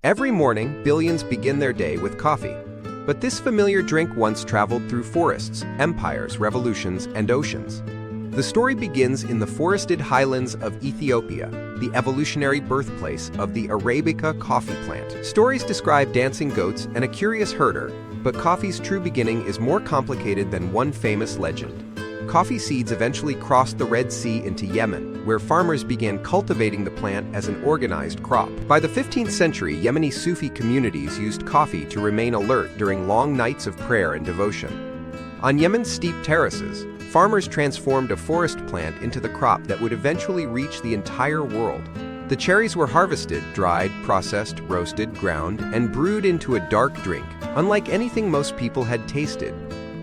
Every morning, billions begin their day with coffee. But this familiar drink once traveled through forests, empires, revolutions, and oceans. The story begins in the forested highlands of Ethiopia, the evolutionary birthplace of the Arabica coffee plant. Stories describe dancing goats and a curious herder, but coffee's true beginning is more complicated than one famous legend. Coffee seeds eventually crossed the Red Sea into Yemen, where farmers began cultivating the plant as an organized crop. By the 15th century, Yemeni Sufi communities used coffee to remain alert during long nights of prayer and devotion. On Yemen's steep terraces, farmers transformed a forest plant into the crop that would eventually reach the entire world. The cherries were harvested, dried, processed, roasted, ground, and brewed into a dark drink, unlike anything most people had tasted.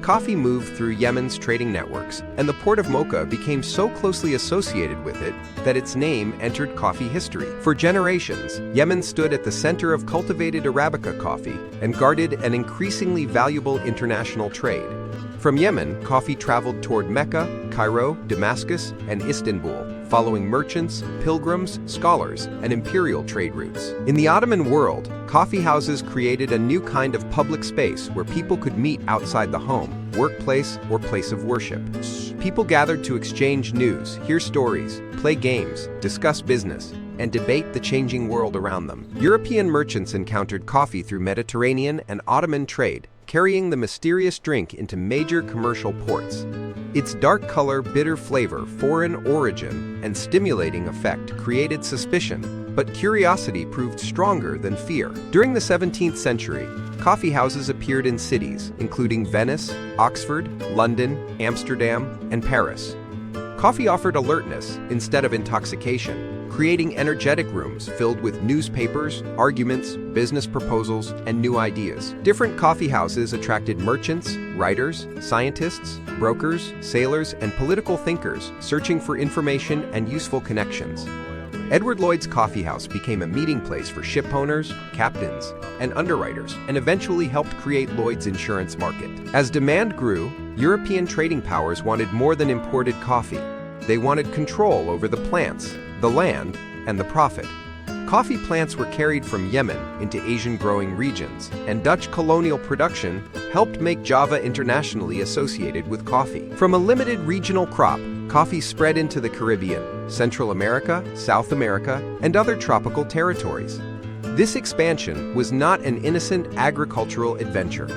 Coffee moved through Yemen's trading networks, and the port of Mocha became so closely associated with it that its name entered coffee history. For generations, Yemen stood at the center of cultivated Arabica coffee and guarded an increasingly valuable international trade. From Yemen, coffee traveled toward Mecca, Cairo, Damascus, and Istanbul, following merchants, pilgrims, scholars, and imperial trade routes. In the Ottoman world, coffee houses created a new kind of public space where people could meet outside the home, workplace, or place of worship. People gathered to exchange news, hear stories, play games, discuss business, and debate the changing world around them. European merchants encountered coffee through Mediterranean and Ottoman trade, carrying the mysterious drink into major commercial ports. Its dark color, bitter flavor, foreign origin, and stimulating effect created suspicion, but curiosity proved stronger than fear. During the 17th century, coffee houses appeared in cities, including Venice, Oxford, London, Amsterdam, and Paris. Coffee offered alertness instead of intoxication, creating energetic rooms filled with newspapers, arguments, business proposals, and new ideas. Different coffee houses attracted merchants, writers, scientists, brokers, sailors, and political thinkers searching for information and useful connections. Edward Lloyd's Coffee House became a meeting place for shipowners, captains, and underwriters, and eventually helped create Lloyd's insurance market. As demand grew, European trading powers wanted more than imported coffee. They wanted control over the plants, the land, and the profit. Coffee plants were carried from Yemen into Asian growing regions, and Dutch colonial production helped make Java internationally associated with coffee. From a limited regional crop, coffee spread into the Caribbean, Central America, South America, and other tropical territories. This expansion was not an innocent agricultural adventure.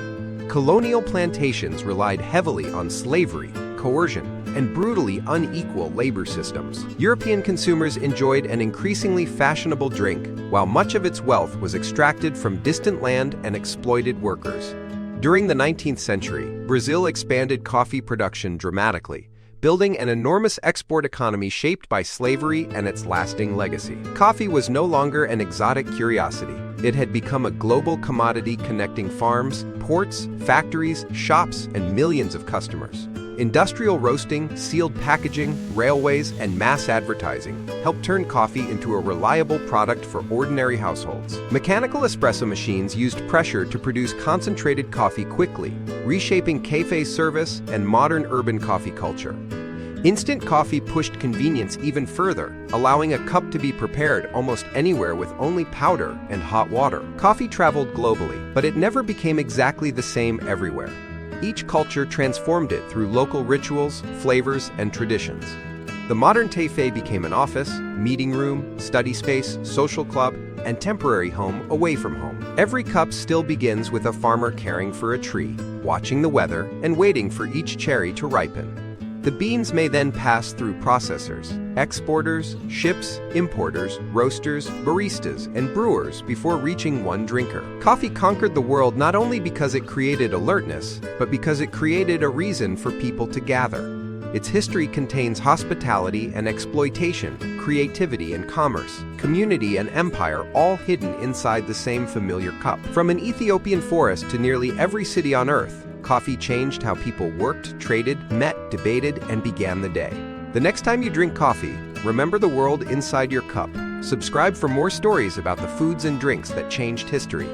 Colonial plantations relied heavily on slavery, coercion, and brutally unequal labor systems. European consumers enjoyed an increasingly fashionable drink, while much of its wealth was extracted from distant land and exploited workers. During the 19th century, Brazil expanded coffee production dramatically, building an enormous export economy shaped by slavery and its lasting legacy. Coffee was no longer an exotic curiosity. It had become a global commodity connecting farms, ports, factories, shops, and millions of customers. Industrial roasting, sealed packaging, railways, and mass advertising helped turn coffee into a reliable product for ordinary households. Mechanical espresso machines used pressure to produce concentrated coffee quickly, reshaping café service and modern urban coffee culture. Instant coffee pushed convenience even further, allowing a cup to be prepared almost anywhere with only powder and hot water. Coffee traveled globally, but it never became exactly the same everywhere. Each culture transformed it through local rituals, flavors, and traditions. The modern café became an office, meeting room, study space, social club, and temporary home away from home. Every cup still begins with a farmer caring for a tree, watching the weather, and waiting for each cherry to ripen. The beans may then pass through processors, exporters, ships, importers, roasters, baristas, and brewers before reaching one drinker. Coffee conquered the world not only because it created alertness, but because it created a reason for people to gather. Its history contains hospitality and exploitation, creativity and commerce, community and empire, all hidden inside the same familiar cup. From an Ethiopian forest to nearly every city on Earth, coffee changed how people worked, traded, met, debated, and began the day. The next time you drink coffee, remember the world inside your cup. Subscribe for more stories about the foods and drinks that changed history.